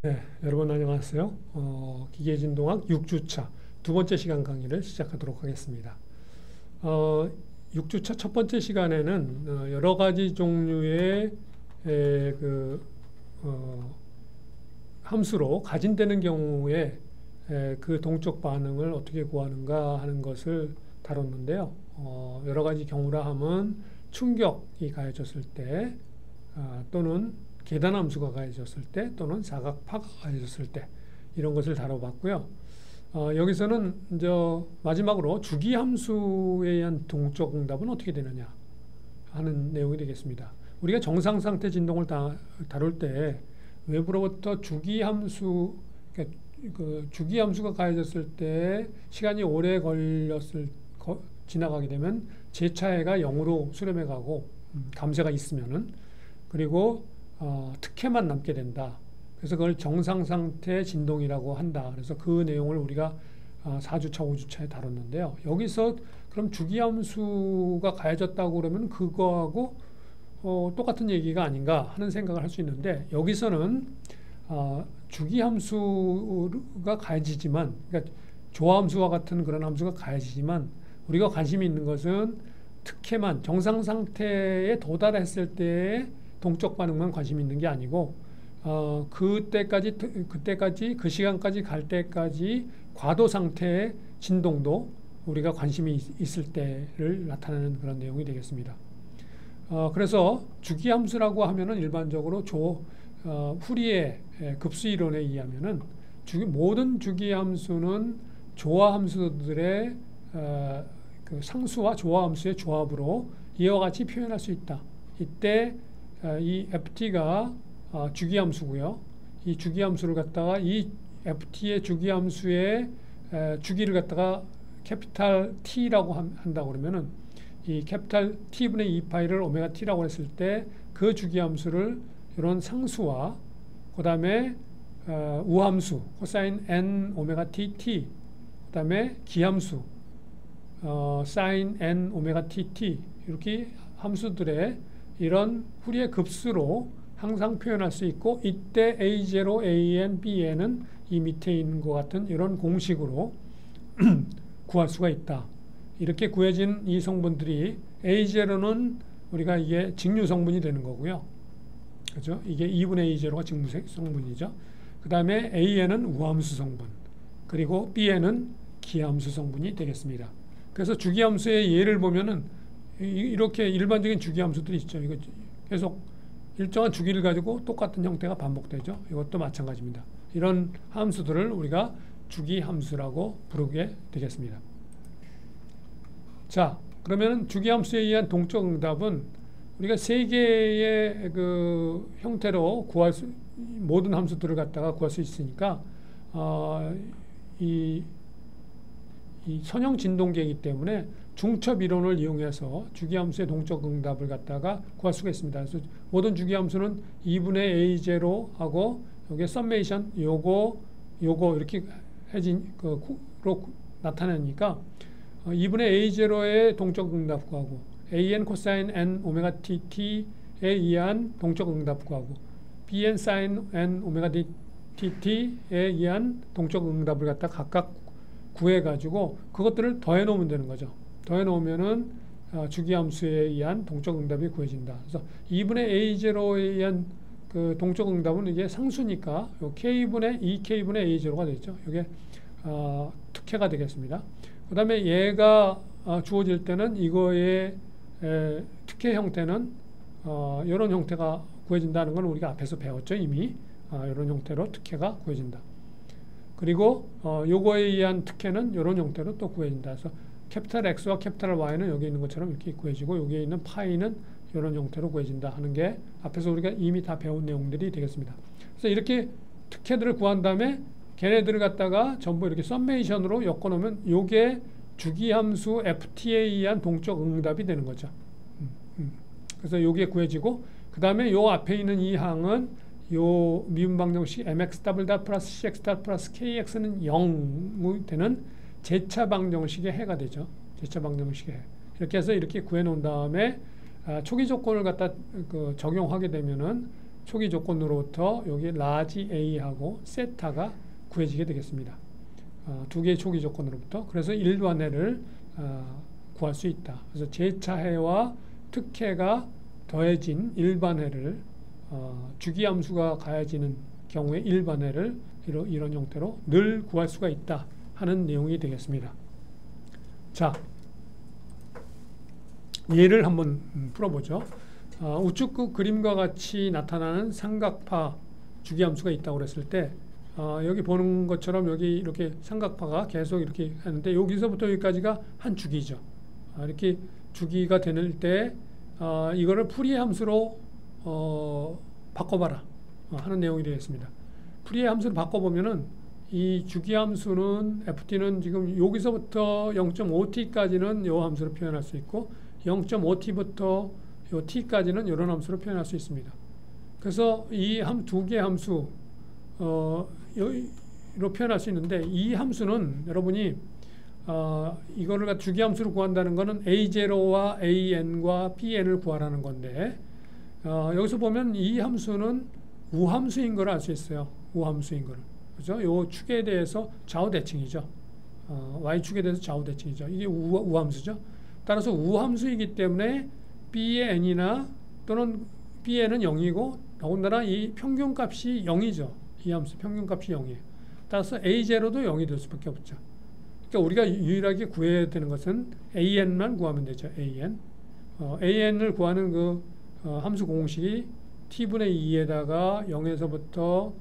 네, 여러분 안녕하세요. 기계진동학 6주차 두 번째 시간 강의를 시작하도록 하겠습니다. 6주차 첫 번째 시간에는 여러 가지 종류의 그 함수로 가진되는 경우에 그 동적 반응을 어떻게 구하는가 하는 것을 다뤘는데요. 여러 가지 경우라 함은 충격이 가해졌을 때 또는 계단함수가 가해졌을 때 또는 사각파가 가해졌을 때 이런 것을 다뤄봤고요. 여기서는 마지막으로 주기함수에 의한 동적 응답은 어떻게 되느냐 하는 내용이 되겠습니다. 우리가 정상상태 진동을 다룰 때 외부로부터 주기함수, 그러니까 그 주기함수가 가해졌을 때 시간이 오래 지나가게 되면 제차해가 0으로 수렴해 가고 감쇄가 있으면은 그리고 특혜만 남게 된다. 그래서 그걸 정상상태 진동이라고 한다. 그래서 그 내용을 우리가 4주차, 5주차에 다뤘는데요. 여기서 그럼 주기함수가 가해졌다고 그러면 그거하고 똑같은 얘기가 아닌가 하는 생각을 할 수 있는데 여기서는 주기함수가 가해지지만 그러니까 조함수와 같은 그런 함수가 가해지지만 우리가 관심이 있는 것은 특혜만 정상상태에 도달했을 때의 동적 반응만 관심 있는 게 아니고 그때까지 그 시간까지 갈 때까지 과도 상태의 진동도 우리가 관심이 있을 때를 나타내는 그런 내용이 되겠습니다. 그래서 주기함수라고 하면은 일반적으로 후리의 급수 이론에 의하면은 모든 주기함수는 조화함수들의 그 상수와 조화함수의 조합으로 이와 같이 표현할 수 있다. 이때 이 ft가 주기함수고요. 이 주기함수를 갖다가 이 ft의 주기함수의 주기를 갖다가 캐피탈 T라고 한다고 그러면은 이 캐피탈 T분의 2파이를 오메가 T라고 했을 때 그 주기함수를 이런 상수와 그 다음에 우함수 코사인 N 오메가 TT 그 다음에 기함수 사인 N 오메가 TT 이렇게 함수들의 이런 후리의 급수로 항상 표현할 수 있고 이때 A0, AN, BN은 이 밑에 있는 것 같은 이런 공식으로 구할 수가 있다. 이렇게 구해진 이 성분들이 A0는 우리가 이게 직류 성분이 되는 거고요. 그죠? 이게 2분의 A0가 직류 성분이죠. 그 다음에 AN은 우함수 성분, 그리고 BN은 기함수 성분이 되겠습니다. 그래서 주기함수의 예를 보면은 이렇게 일반적인 주기함수들이 있죠. 이거 계속 일정한 주기를 가지고 똑같은 형태가 반복되죠. 이것도 마찬가지입니다. 이런 함수들을 우리가 주기함수라고 부르게 되겠습니다. 자, 그러면 주기함수에 의한 동적 응답은 우리가 세 개의 그 형태로 모든 함수들을 갖다가 구할 수 있으니까 이 선형 진동계이기 때문에 중첩 이론을 이용해서 주기함수의 동적 응답을 갖다가 구할 수가 있습니다. 그래서 모든 주기함수는 2분의 A0하고 여기에 썸메이션 요거 이렇게 해진 로 나타내니까 2분의 A0의 동적 응답 구하고 AN 코사인 N 오메가 TT에 의한 동적 응답 구하고 BN 사인 N 오메가 TT에 의한 동적 응답을 갖다 각각 구해가지고 그것들을 더해 놓으면 되는 거죠. 더해 놓으면은 주기함수에 의한 동적 응답이 구해진다. 그래서 2분의 A0에 의한 그 동적 응답은 이게 상수니까 요 K분의 2K분의 A0가 되죠. 이게 특혜가 되겠습니다. 그 다음에 얘가 주어질 때는 이거의 특혜 형태는 이런 형태가 구해진다는 건 우리가 앞에서 배웠죠. 이미 이런 형태로 특혜가 구해진다. 그리고 요거에 의한 특혜는 이런 형태로 또 구해진다. 그래서 캐피탈 X와 캐피탈 Y는 여기 있는 것처럼 이렇게 구해지고 여기에 있는 파이는 이런 형태로 구해진다 하는 게 앞에서 우리가 이미 다 배운 내용들이 되겠습니다. 그래서 이렇게 특혜들을 구한 다음에 걔네들을 갖다가 전부 이렇게 썸메이션으로 엮어놓으면 요게 주기함수 FT에 의한 동적 응답이 되는 거죠. 그래서 요게 구해지고 그 다음에 요 앞에 있는 이 항은 요 미분 방정식 mx 더블 닷 플러스 cx 닷 플러스 kx는 0이 되는 제차 방정식의 해가 되죠. 제차 방정식의 해. 이렇게 해서 이렇게 구해 놓은 다음에 초기 조건을 갖다 적용하게 되면은 초기 조건으로부터 여기 라지 A하고 세타가 구해지게 되겠습니다. 두 개의 초기 조건으로부터. 그래서 일반해를 구할 수 있다. 그래서 제차해와 특해가 더해진 일반해를 주기함수가 가해지는 경우에 일반해를 이런 형태로 늘 구할 수가 있다 하는 내용이 되겠습니다. 자, 예를 한번 풀어보죠. 우측 그 그림과 같이 나타나는 삼각파 주기함수가 있다고 그랬을 때 여기 보는 것처럼 여기 이렇게 삼각파가 계속 이렇게 하는데 여기서부터 여기까지가 한 주기죠. 이렇게 주기가 되는 때 이거를 풀이의 함수로 바꿔봐라 하는 내용이 되겠습니다. 풀이의 함수를 바꿔보면은 이 주기함수는 ft는 지금 여기서부터 0.5t까지는 이 함수로 표현할 수 있고 0.5t부터 요 t까지는 이런 함수로 표현할 수 있습니다. 그래서 이 두 개의 함수 로 표현할 수 있는데 이 함수는 여러분이 이거를 주기함수로 구한다는 것은 a0와 an과 bn을 구하라는 건데 여기서 보면 이 함수는 우함수인 걸 알 수 있어요. 우함수인 거를. 그죠? 요 축에 대해서 좌우 대칭이죠. y축에 대해서 좌우 대칭이죠. 이게 우함수죠. 따라서 우함수이기 때문에 b의 n이나 또는 bn은 0이고 더군다나 이 평균값이 0이죠. 이 함수 평균값이 0이에요. 따라서 a0도 0이 될 수밖에 없죠. 그러니까 우리가 유일하게 구해야 되는 것은 an만 구하면 되죠. an을 구하는 그 함수 공식이 t분의 2에다가 0에서부터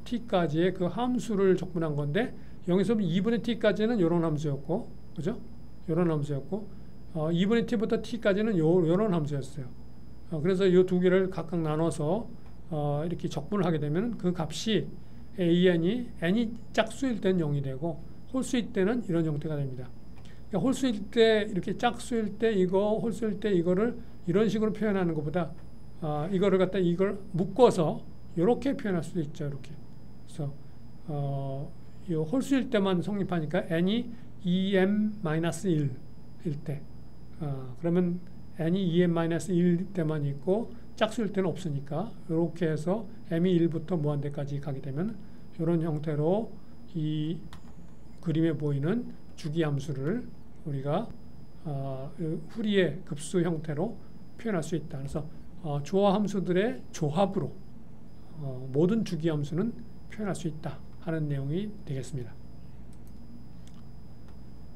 t까지의 그 함수를 적분한 건데 0에서 2분의 t까지는 이런 함수였고, 그죠? 이런 함수였고 2분의 t부터 t까지는 이런 함수였어요. 그래서 이 두 개를 각각 나눠서 이렇게 적분을 하게 되면 그 값이 n이 짝수일 때는 0이 되고 홀수일 때는 이런 형태가 됩니다. 그러니까 홀수일 때 이렇게 짝수일 때 이거 홀수일 때 이거를 이런 식으로 표현하는 것보다 이거를 갖다 이걸 묶어서 이렇게 표현할 수도 있죠. 이렇게. 그래서 이 홀수일 때만 성립하니까 n이 2m-1일 때 그러면 n이 2m-1일 때만 있고 짝수일 때는 없으니까 이렇게 해서 m이 1부터 무한대까지 가게 되면 이런 형태로 이 그림에 보이는 주기함수를 우리가 후리의 급수 형태로 표현할 수 있다. 그래서 조화함수들의 조합으로 모든 주기함수는 표현할 수 있다 하는 내용이 되겠습니다.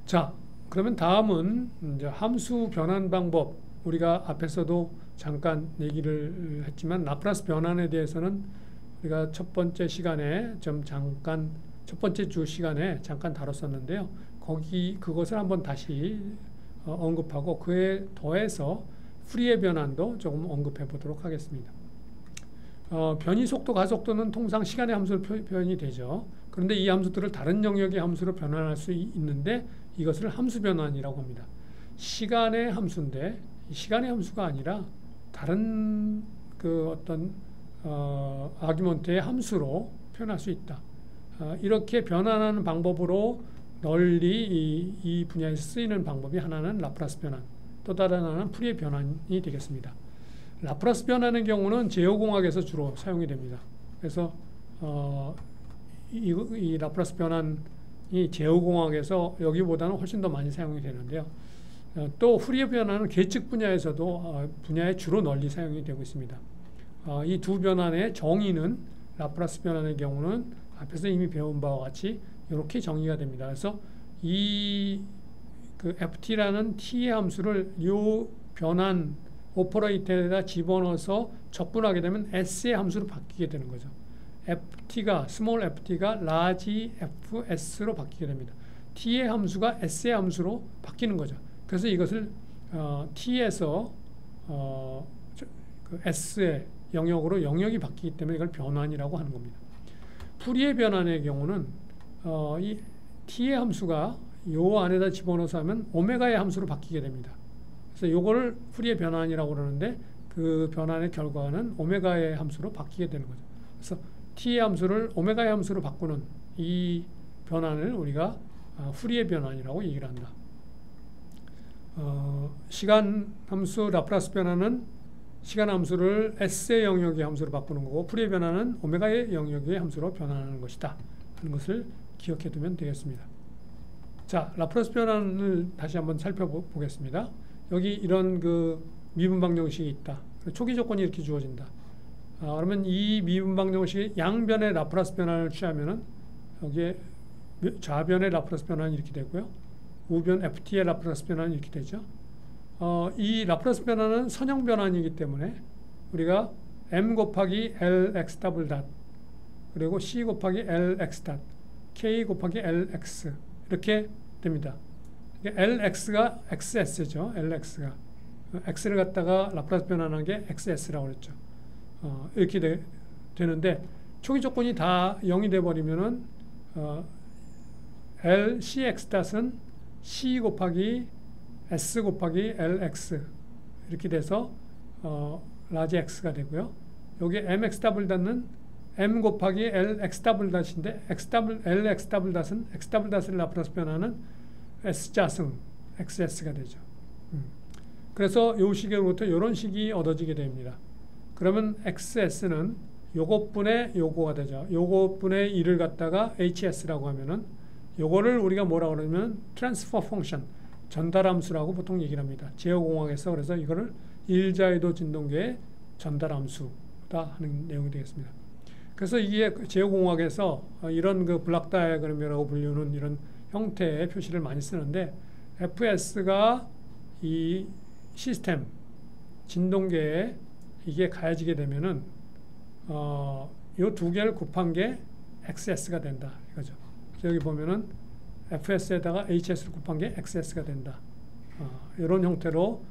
자, 그러면 다음은 이제 함수 변환 방법. 우리가 앞에서도 잠깐 얘기를 했지만 라프라스 변환에 대해서는 우리가 첫 번째 주 시간에 잠깐 다뤘었는데요. 그것을 한번 다시 언급하고 그에 더해서 후리의 변환도 조금 언급해 보도록 하겠습니다. 변이 속도, 가속도는 통상 시간의 함수로 표현이 되죠. 그런데 이 함수들을 다른 영역의 함수로 변환할 수 있는데 이것을 함수 변환이라고 합니다. 시간의 함수인데 시간의 함수가 아니라 다른 그 어떤 아규먼트의 함수로 표현할 수 있다. 이렇게 변환하는 방법으로 널리 이 분야에서 쓰이는 방법이 하나는 라프라스 변환, 또 다른 하나는 풀이의 변환이 되겠습니다. 라프라스 변환의 경우는 제어공학에서 주로 사용이 됩니다. 그래서 이 라프라스 변환이 제어공학에서 여기보다는 훨씬 더 많이 사용이 되는데요. 또 후리의 변환은 계측 분야에서도 분야에 주로 널리 사용이 되고 있습니다. 이 두 변환의 정의는 라프라스 변환의 경우는 앞에서 이미 배운 바와 같이 이렇게 정의가 됩니다. 그래서 그 ft라는 t의 함수를 이 변환 오퍼레이터에다 집어넣어서 적분하게 되면 s의 함수로 바뀌게 되는 거죠. 스몰 ft가 large fs로 바뀌게 됩니다. t의 함수가 s의 함수로 바뀌는 거죠. 그래서 이것을 t에서 그 s의 영역이 바뀌기 때문에 이걸 변환이라고 하는 겁니다. 풀이의 변환의 경우는 이 t의 함수가 요 안에다 집어넣어서 하면 오메가의 함수로 바뀌게 됩니다. 그래서 요거를 풀이의 변환이라고 그러는데 그 변환의 결과는 오메가의 함수로 바뀌게 되는 거죠. 그래서 t의 함수를 오메가의 함수로 바꾸는 이 변환을 우리가 풀이의 변환이라고 얘기를 한다. 시간 함수 라프라스 변환은 시간 함수를 s의 영역의 함수로 바꾸는 거고 풀이의 변화는 오메가의 영역의 함수로 변환하는 것이다 하는 것을 기억해 두면 되겠습니다. 자, 라프라스 변환을 다시 한번 살펴보겠습니다. 여기 이런 그 미분방 정식이 있다. 초기 조건이 이렇게 주어진다. 그러면 이 미분방 정식의 양변의 라프라스 변환을 취하면은 여기에 좌변의 라프라스 변환이 이렇게 되고요. 우변 ft의 라프라스 변환이 이렇게 되죠. 이 라프라스 변환은 선형 변환이기 때문에 우리가 m 곱하기 lx 더블 닷 그리고 c 곱하기 lx 닷 k 곱하기 lx 이렇게 됩니다. lx가 xs죠. lx가 x를 갖다가 라프라스 변환한 게 xs라고 그랬죠. 이렇게 되는데 초기 조건이 다 0이 돼 버리면은 l cx 닷은 c 곱하기 s 곱하기 lx 이렇게 돼서 라지 x가 되고요. 여기 mx 더블 닷은 m 곱하기 lx 더블 닷인데 lx 더블 닷은 x 더블 닷을 라프라스 변화는 s자승 xs가 되죠. 그래서 요 식으로부터 이런 식이 얻어지게 됩니다. 그러면 xs는 요것분의 요거가 되죠. 요것분의 1을 갖다가 hs라고 하면은 요거를 우리가 뭐라고 그러면 트랜스퍼 펑션 전달함수라고 보통 얘기를 합니다. 제어공학에서 그래서 이거를 일자유도 진동계의 전달함수다 하는 내용이 되겠습니다. 그래서 이게 제어공학에서 이런 그 블락 다이어그램이라고 불리는 이런 형태의 표시를 많이 쓰는데 FS가 이 시스템 진동계에 이게 가해지게 되면은 요 두 개를 곱한 게 XS가 된다 이거죠. 그래서 여기 보면은 FS에다가 HS를 곱한 게 XS가 된다. 이런 형태로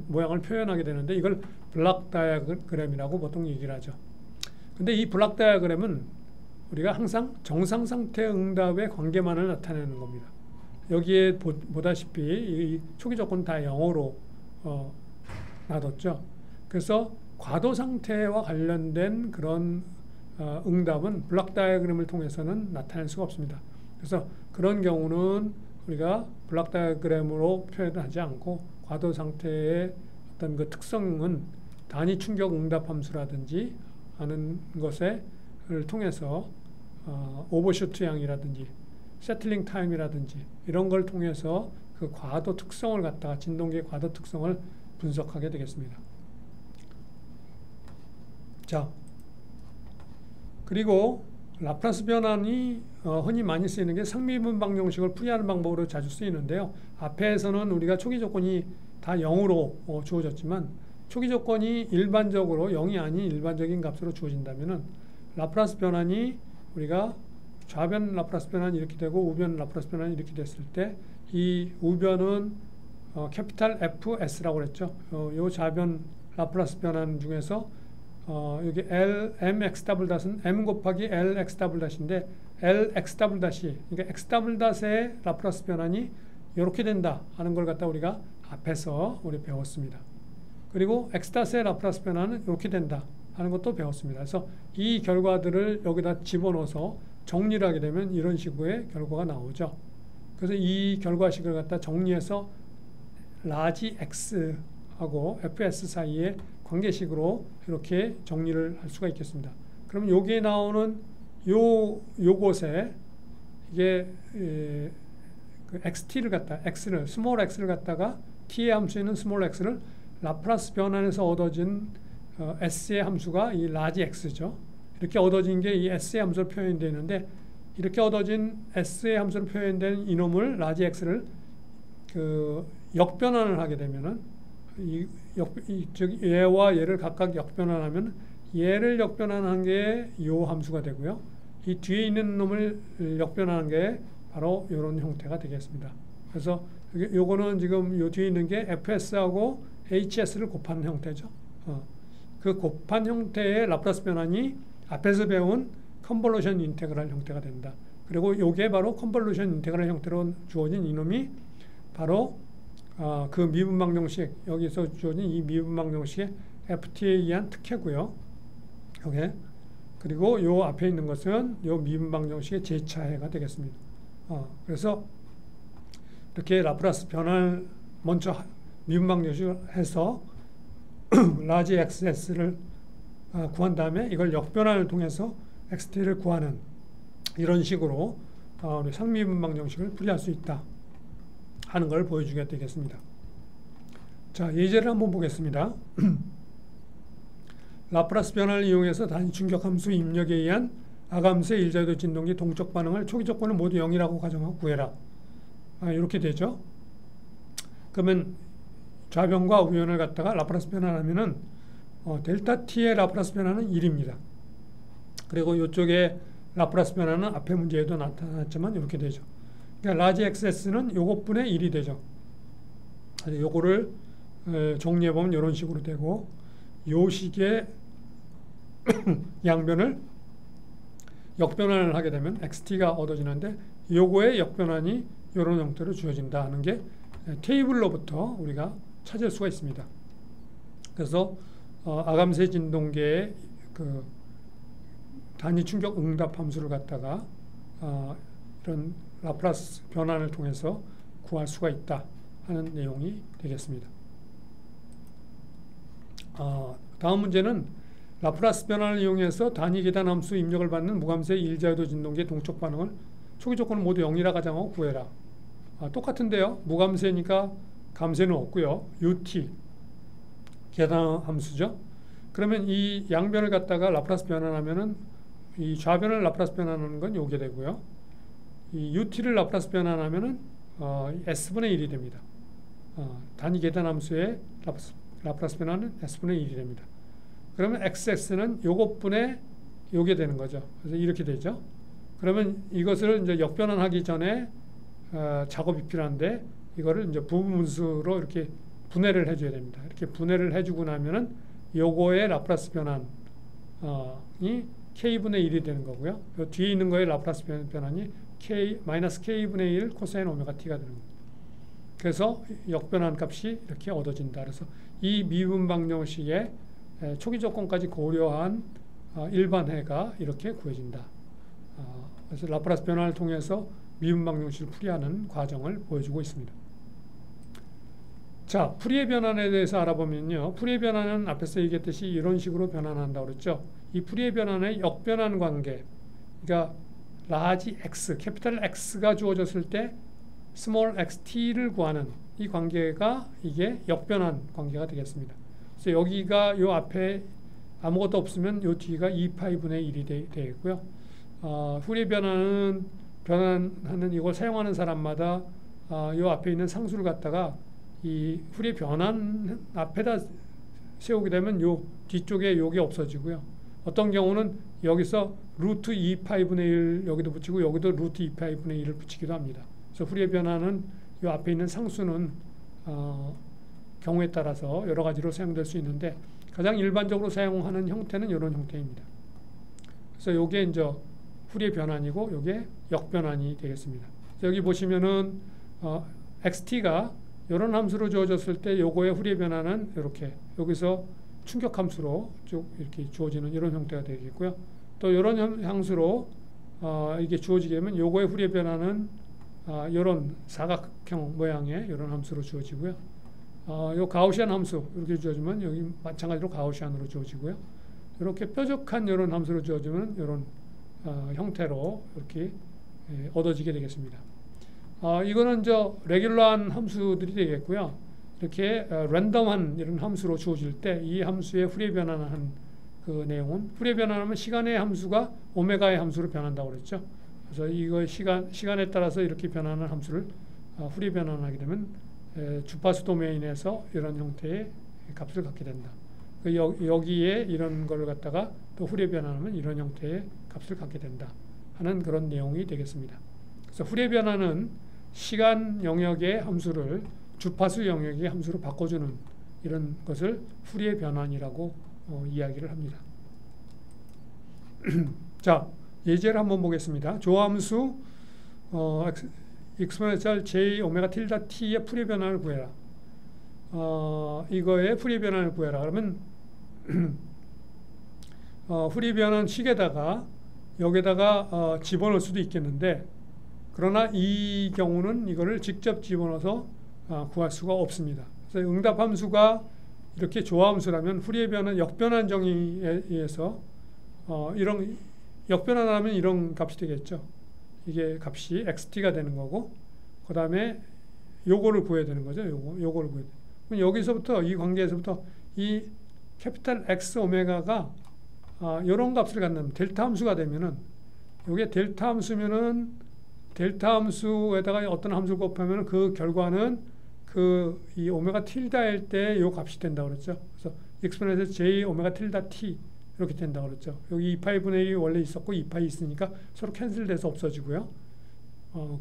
모양을 표현하게 되는데 이걸 블락 다이어그램이라고 보통 얘기를 하죠. 근데 이 블락 다이어그램은 우리가 항상 정상 상태 응답의 관계만을 나타내는 겁니다. 여기에 보다시피 이 초기 조건 다 0으로 놔뒀죠. 그래서 과도 상태와 관련된 그런 응답은 블락 다이어그램을 통해서는 나타낼 수가 없습니다. 그래서 그런 경우는 우리가 블락 다이어그램으로 표현하지 않고 과도 상태의 어떤 그 특성은 단위 충격 응답 함수라든지 하는 것을 통해서 오버슈트 양이라든지 세틀링 타임이라든지 이런 걸 통해서 그 과도 특성을 갖다가 진동계의 과도 특성을 분석하게 되겠습니다. 자, 그리고 라프라스 변환이 흔히 많이 쓰이는 게 상미분방 정식을 풀이하는 방법으로 자주 쓰이는데요. 앞에서는 우리가 초기 조건이 다 0으로 주어졌지만 초기 조건이 일반적으로 0이 아닌 일반적인 값으로 주어진다면은 라프라스 변환이 우리가 좌변 라프라스 변환이 이렇게 되고 우변 라프라스 변환이 이렇게 됐을 때 이 우변은 캐피탈 FS라고 그랬죠. 요 좌변 라프라스 변환 중에서 여기 mx 더블 닷은 m 곱하기 lx 더블 닷인데 lx 더블 닷이 그러니까 x 더블 닷의 라프라스 변환이 이렇게 된다 하는 걸 갖다 우리가 앞에서 우리 배웠습니다. 그리고 x 닷의 라프라스 변환은 이렇게 된다 하는 것도 배웠습니다. 그래서 이 결과들을 여기다 집어넣어서 정리를 하게 되면 이런 식의 결과가 나오죠. 그래서 이 결과식을 갖다 정리해서 라지 x하고 fs 사이의 관계식으로 이렇게 정리를 할 수가 있겠습니다. 그럼 여기에 나오는 요곳에 이게 그 xt를 갖다 x를 스몰 x를 갖다가 t의 함수에 있는 스몰 x를 라프라스 변환에서 얻어진 s의 함수가 이 라지 x죠. 이렇게 얻어진 게 이 s의 함수로 표현되어 있는데 이렇게 얻어진 s의 함수로 표현된 이놈을 라지 x를 그 역변환을 하게 되면은 즉 얘와 얘를 각각 역변환하면 얘를 역변환한 게 요 함수가 되고요. 이 뒤에 있는 놈을 역변환한 게 바로 이런 형태가 되겠습니다. 그래서 요거는 지금 요 뒤에 있는 게 fs하고 hs를 곱한 형태죠. 그 곱한 형태의 라프라스 변환이 앞에서 배운 컨볼루션 인테그랄 형태가 된다. 그리고 요게 바로 컨볼루션 인테그랄 형태로 주어진 이놈이 바로 그 미분방 정식 여기서 주어진 이 미분방 정식의 FT에 의한 특혜고요. 요게 그리고 요 앞에 있는 것은 요 미분방 정식의 재차해가 되겠습니다. 그래서 이렇게 라프라스 변환을 먼저 미분방 정식을 해서 라지 XS를 구한 다음에 이걸 역변환을 통해서 XT를 구하는 이런 식으로 우리 상미분방 정식을 풀이할 수 있다 하는 걸 보여주게 되겠습니다. 자, 예제를 한번 보겠습니다. 라프라스 변화를 이용해서 단위 충격 함수 입력에 의한 아감세 일자유도 진동기 동적 반응을 초기 조건을 모두 0이라고 가정하고 구해라. 이렇게 되죠. 그러면 좌변과 우변을 갖다가 라프라스 변환하면은 델타 t의 라프라스 변화는 1입니다. 그리고 이쪽에 라프라스 변화는 앞에 문제에도 나타났지만 이렇게 되죠. 그러니까 라지 XS는 요것분의 1이 되죠. 요거를 정리해보면 이런 식으로 되고, 요 식의 양변을 역변환을 하게 되면 XT가 얻어지는데, 요거의 역변환이 이런 형태로 주어진다 하는 게 테이블로부터 우리가 찾을 수가 있습니다. 그래서 아감세 진동계의 그 단위 충격 응답 함수를 갖다가 이런 라프라스 변환을 통해서 구할 수가 있다 하는 내용이 되겠습니다. 다음 문제는 라프라스 변환을 이용해서 단위 계단 함수 입력을 받는 무감세 일자유도 진동계 동적 반응을 초기 조건을 모두 0이라 가정하고 구해라. 똑같은데요. 무감세니까 감세는 없고요. UT 계단 함수죠. 그러면 이 양변을 갖다가 라프라스 변환하면은 이 좌변을 라프라스 변환하는 건 요게 되고요. 이 UT를 라프라스 변환하면은 S분의 1이 됩니다. 단위 계단 함수의 라프라스 변환은 S분의 1이 됩니다. 그러면 XS는 요것분의 요게 되는 거죠. 그래서 이렇게 되죠. 그러면 이것을 이제 역변환하기 전에 작업이 필요한데, 이거를 이제 부분수로 이렇게 분해를 해줘야 됩니다. 이렇게 분해를 해주고 나면은 요거의 라프라스 변환이 K분의 1이 되는 거고요. 요 뒤에 있는 거의 라프라스 변환이 마이너스 K분의 1 코사인 오메가 T가 되는 거예요. 그래서 역변환 값이 이렇게 얻어진다. 그래서 이 미분방 정식의 초기 조건까지 고려한 일반해가 이렇게 구해진다. 그래서 라프라스 변환을 통해서 미분방 정식을 풀이하는 과정을 보여주고 있습니다. 자, 풀이의 변환에 대해서 알아보면요. 풀이의 변환은 앞에서 얘기했듯이 이런 식으로 변환한다고 그랬죠. 이 풀이의 변환의 역변환 관계, 그러니까 라지 X, 캐피탈 X가 주어졌을 때 스몰 XT를 구하는 이 관계가 이게 역변환 관계가 되겠습니다. 그래서 여기가 요 앞에 아무것도 없으면 요 뒤가 2파이분의 1이 되겠고요. 풀이의 변환은 변환하는 이걸 사용하는 사람마다 요 앞에 있는 상수를 갖다가 이 풀이의 변환 앞에다 세우게 되면 요 뒤쪽에 요게 없어지고요. 어떤 경우는 여기서 루트 2파이분의 1 여기도 붙이고 여기도 루트 2파이분의 1을 붙이기도 합니다. 그래서 풀이의 변환은 요 앞에 있는 상수는 경우에 따라서 여러 가지로 사용될 수 있는데, 가장 일반적으로 사용하는 형태는 이런 형태입니다. 그래서 요게 이제 풀이의 변환이고 요게 역변환이 되겠습니다. 여기 보시면은 XT가 이런 함수로 주어졌을 때 요거의 풀이의 변환은 이렇게 여기서 충격 함수로 쭉 이렇게 주어지는 이런 형태가 되겠고요. 또 이런 함수로 이게 주어지게 되면 요거의 풀이의 변환은 이런 사각형 모양의 이런 함수로 주어지고요. 요 가우시안 함수 이렇게 주어지면 여기 마찬가지로 가우시안으로 주어지고요. 이렇게 뾰족한 이런 함수로 주어지면 이런 형태로 이렇게 얻어지게 되겠습니다. 이거는 레귤러한 함수들이 되겠고요. 이렇게 랜덤한 이런 함수로 주어질 때 이 함수의 풀이의 변환한 그 내용은, 풀이의 변환하면 시간의 함수가 오메가의 함수로 변한다고 그랬죠. 그래서 이거 시간에 따라서 이렇게 변하는 함수를 풀이의 변환하게 되면 주파수 도메인에서 이런 형태의 값을 갖게 된다. 여기에 이런 걸 갖다가 또 풀이의 변환하면 이런 형태의 값을 갖게 된다 하는 그런 내용이 되겠습니다. 그래서 풀이의 변환은 시간 영역의 함수를 주파수 영역의 함수로 바꿔주는 이런 것을 풀이의 변환이라고 이야기를 합니다. 자, 예제를 한번 보겠습니다. 조함수 exponential j 오메가 틸다 t의 풀이의 변환을 구해라. 이거의 풀이의 변환을 구해라. 그러면 풀이의 변환 식에다가 여기다가 집어넣을 수도 있겠는데, 그러나 이 경우는 이거를 직접 집어넣어서 구할 수가 없습니다. 그래서 응답 함수가 이렇게 조화함수라면 후리의 변환 역변환 정의에 의해서 이런 역변환하면 이런 값이 되겠죠. 이게 값이 xt가 되는 거고 그 다음에 요거를 구해야 되는 거죠. 요거를 구해야 돼. 그럼 여기서부터 이 관계에서부터 이 캐피탈 X 오메가가 이런 값을 갖는 델타 함수가 되면은 요게 델타 함수면은 델타 함수에다가 어떤 함수를 곱하면 그 결과는 그 이 오메가 틸다일 때 요 값이 된다 그랬죠. 그래서 익스포넨셜 j 오메가 틸다 t 이렇게 된다 그랬죠. 여기 2파이분의 1이 원래 있었고 2파이 있으니까 서로 캔슬돼서 없어지고요.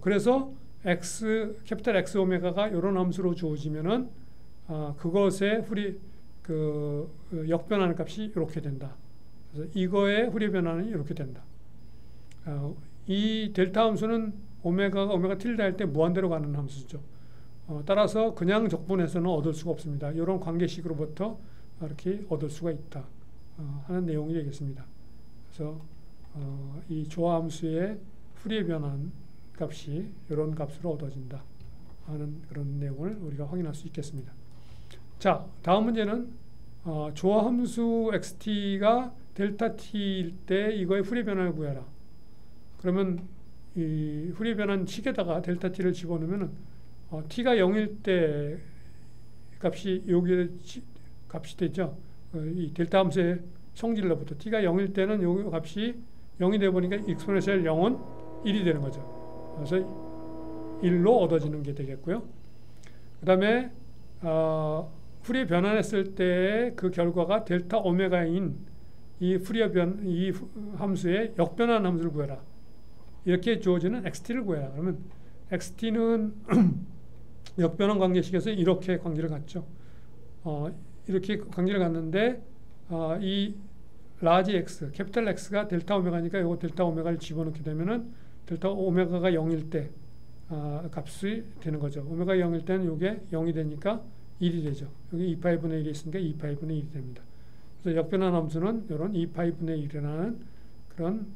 그래서 캐피탈 X 오메가가 이런 함수로 주어지면은 그것의 역변하는 값이 이렇게 된다. 그래서 이거의 후리 변화는 이렇게 된다. 이 델타 함수는 오메가 틸다 할 때 무한대로 가는 함수죠. 따라서 그냥 적분해서는 얻을 수가 없습니다. 이런 관계식으로부터 이렇게 얻을 수가 있다 하는 내용이 되겠습니다. 그래서 이 조화함수의 후리의 변환 값이 이런 값으로 얻어진다 하는 그런 내용을 우리가 확인할 수 있겠습니다. 자, 다음 문제는 조화함수 xt가 델타 t일 때 이거의 후리의 변환을 구해라. 그러면 이 후리의 변환 식에다가 델타 t를 집어넣으면 t가 0일 때 값이 여기 값이 되죠. 이 델타 함수의 성질로부터 t가 0일 때는 요 값이 0이 되어 보니까 익스포넨셜 0은 1이 되는 거죠. 그래서 1로 얻어지는 게 되겠고요. 그 다음에 후리에 변환했을 때 그 결과가 델타 오메가인 이 함수의 역변환 함수를 구해라. 이렇게 주어지는 xt를 구해라. 그러면 xt는 역변환 관계식에서 이렇게 관계를 갖죠. 이렇게 관계를 갖는데 이 라지 x, 캐피탈 x가 델타 오메가니까 이거 델타 오메가를 집어넣게 되면은 델타 오메가가 0일 때 값이 되는 거죠. 오메가 0일 때는 이게 0이 되니까 1이 되죠. 여기 2파이분의 1이 있으니까 2파이분의 1이 됩니다. 그래서 역변환 함수는 이런 2파이분의 1이라는 그런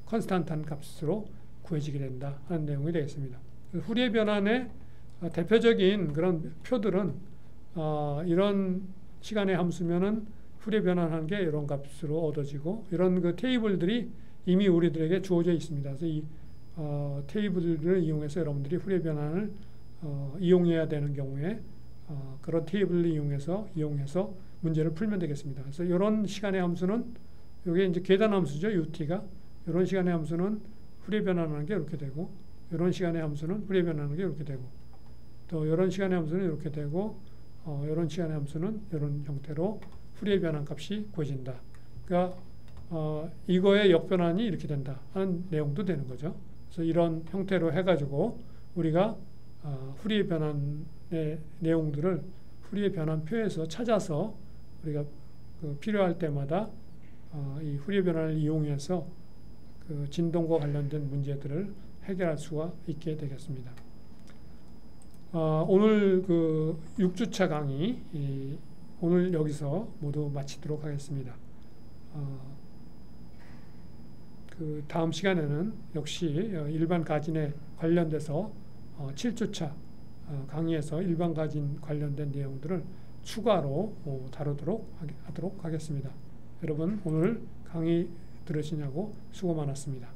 컨스탄트한 값으로 구해지게 된다 하는 내용이 되겠습니다. 후리의 변환의 대표적인 그런 표들은 이런 시간의 함수면은 후리의 변환한 게 이런 값으로 얻어지고 이런 그 테이블들이 이미 우리들에게 주어져 있습니다. 그래서 이 테이블을 이용해서 여러분들이 후리의 변환을 이용해야 되는 경우에 그런 테이블을 이용해서 문제를 풀면 되겠습니다. 그래서 이런 시간의 함수는 이게 이제 계단 함수죠. ut가 이런 시간의 함수는 후리의 변환하는 게 이렇게 되고 이런 시간의 함수는 후리의 변환하는 게 이렇게 되고 또 이런 시간의 함수는 이렇게 되고 이런 시간의 함수는 이런 형태로 후리의 변환 값이 구해진다. 그러니까 이거의 역변환이 이렇게 된다 하는 내용도 되는 거죠. 그래서 이런 형태로 해가지고 우리가 후리의 변환의 내용들을 후리의 변환표에서 찾아서 우리가 필요할 때마다 이 후리의 변환을 이용해서 그 진동과 관련된 문제들을 해결할 수가 있게 되겠습니다. 오늘 그 6주차 강의 오늘 여기서 모두 마치도록 하겠습니다. 그 다음 시간에는 역시 일반 가진에 관련돼서 7주차 강의에서 일반 가진 관련된 내용들을 추가로 다루도록 하겠습니다. 여러분 오늘 강의 들으시냐고 수고 많았습니다.